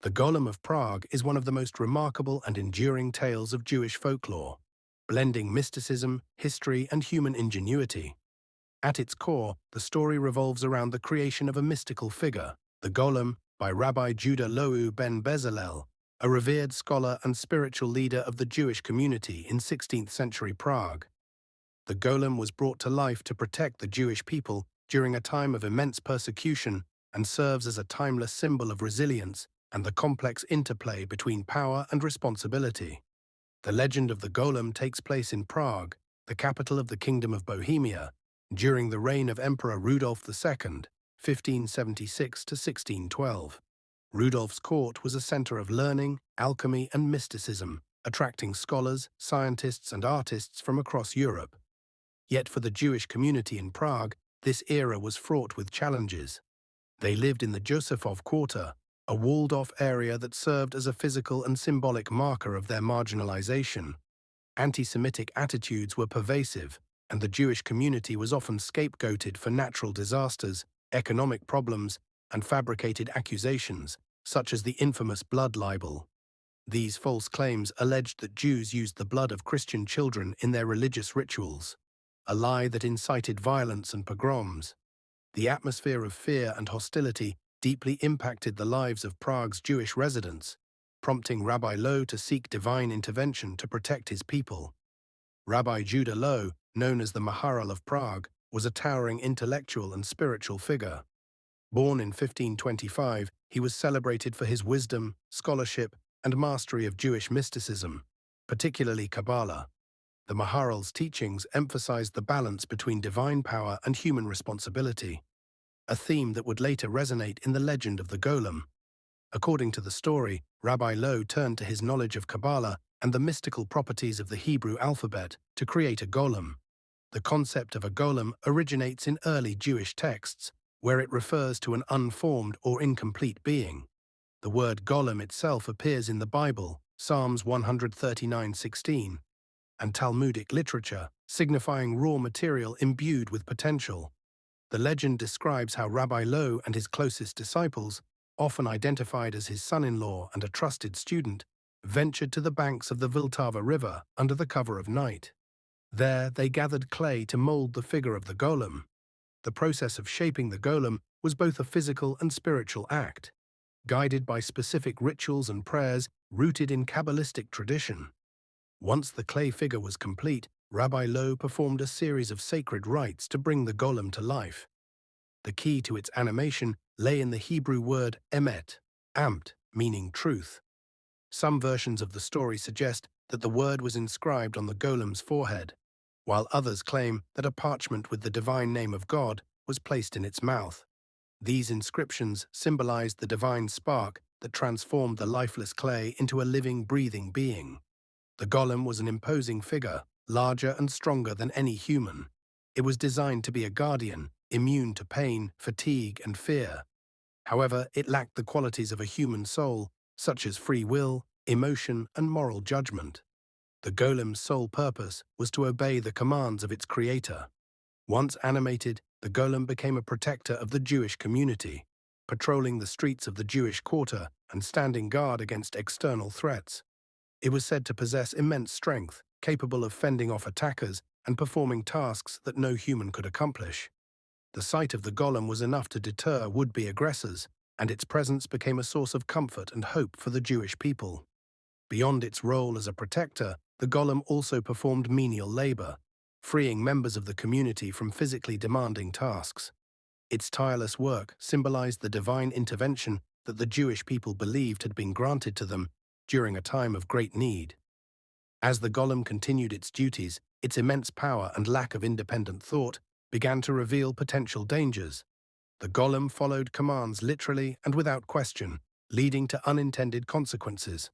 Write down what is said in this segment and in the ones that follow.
The Golem of Prague is one of the most remarkable and enduring tales of Jewish folklore, blending mysticism, history, and human ingenuity. At its core, the story revolves around the creation of a mystical figure, the Golem, by Rabbi Judah Loew ben Bezalel, a revered scholar and spiritual leader of the Jewish community in 16th century Prague. The Golem was brought to life to protect the Jewish people during a time of immense persecution and serves as a timeless symbol of resilience and the complex interplay between power and responsibility. The legend of the Golem takes place in Prague, the capital of the Kingdom of Bohemia, during the reign of Emperor Rudolf II, 1576 to 1612. Rudolf's court was a center of learning, alchemy, and mysticism, attracting scholars, scientists, and artists from across Europe. Yet for the Jewish community in Prague, this era was fraught with challenges. They lived in the Josefov Quarter, a walled-off area that served as a physical and symbolic marker of their marginalization. Anti-Semitic attitudes were pervasive, and the Jewish community was often scapegoated for natural disasters, economic problems, and fabricated accusations, such as the infamous blood libel. These false claims alleged that Jews used the blood of Christian children in their religious rituals, a lie that incited violence and pogroms. The atmosphere of fear and hostility deeply impacted the lives of Prague's Jewish residents, prompting Rabbi Loew to seek divine intervention to protect his people. Rabbi Judah Loew, known as the Maharal of Prague, was a towering intellectual and spiritual figure. Born in 1525, he was celebrated for his wisdom, scholarship, and mastery of Jewish mysticism, particularly Kabbalah. The Maharal's teachings emphasized the balance between divine power and human responsibility, a theme that would later resonate in the legend of the Golem. According to the story, Rabbi Loew turned to his knowledge of Kabbalah and the mystical properties of the Hebrew alphabet to create a golem. The concept of a golem originates in early Jewish texts, where it refers to an unformed or incomplete being. The word golem itself appears in the Bible, Psalms 139:16, and Talmudic literature, signifying raw material imbued with potential. The legend describes how Rabbi Loew and his closest disciples, often identified as his son-in-law and a trusted student, ventured to the banks of the Vltava River under the cover of night. There they gathered clay to mold the figure of the golem. The process of shaping the golem was both a physical and spiritual act, guided by specific rituals and prayers rooted in Kabbalistic tradition. Once the clay figure was complete, Rabbi Loew performed a series of sacred rites to bring the golem to life. The key to its animation lay in the Hebrew word emet, amt, meaning truth. Some versions of the story suggest that the word was inscribed on the golem's forehead, while others claim that a parchment with the divine name of God was placed in its mouth. These inscriptions symbolized the divine spark that transformed the lifeless clay into a living, breathing being. The golem was an imposing figure, larger and stronger than any human. It was designed to be a guardian, immune to pain, fatigue, and fear. However, it lacked the qualities of a human soul, such as free will, emotion, and moral judgment. The golem's sole purpose was to obey the commands of its creator. Once animated, the golem became a protector of the Jewish community, patrolling the streets of the Jewish quarter and standing guard against external threats. It was said to possess immense strength, capable of fending off attackers and performing tasks that no human could accomplish. The sight of the golem was enough to deter would-be aggressors, and its presence became a source of comfort and hope for the Jewish people. Beyond its role as a protector, the golem also performed menial labor, freeing members of the community from physically demanding tasks. Its tireless work symbolized the divine intervention that the Jewish people believed had been granted to them during a time of great need. As the golem continued its duties, its immense power and lack of independent thought began to reveal potential dangers. The golem followed commands literally and without question, leading to unintended consequences.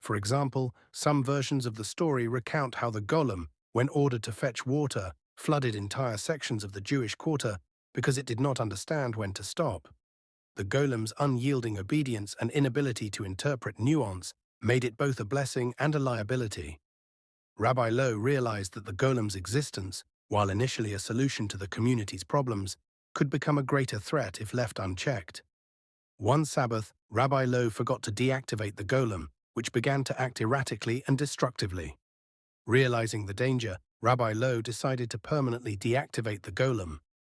For example, some versions of the story recount how the golem, when ordered to fetch water, flooded entire sections of the Jewish quarter because it did not understand when to stop. The golem's unyielding obedience and inability to interpret nuance made it both a blessing and a liability. Rabbi Loew realized that the golem's existence, while initially a solution to the community's problems, could become a greater threat if left unchecked. One Sabbath, Rabbi Loew forgot to deactivate the golem, which began to act erratically and destructively. Realizing the danger, Rabbi Loew decided to permanently deactivate the golem.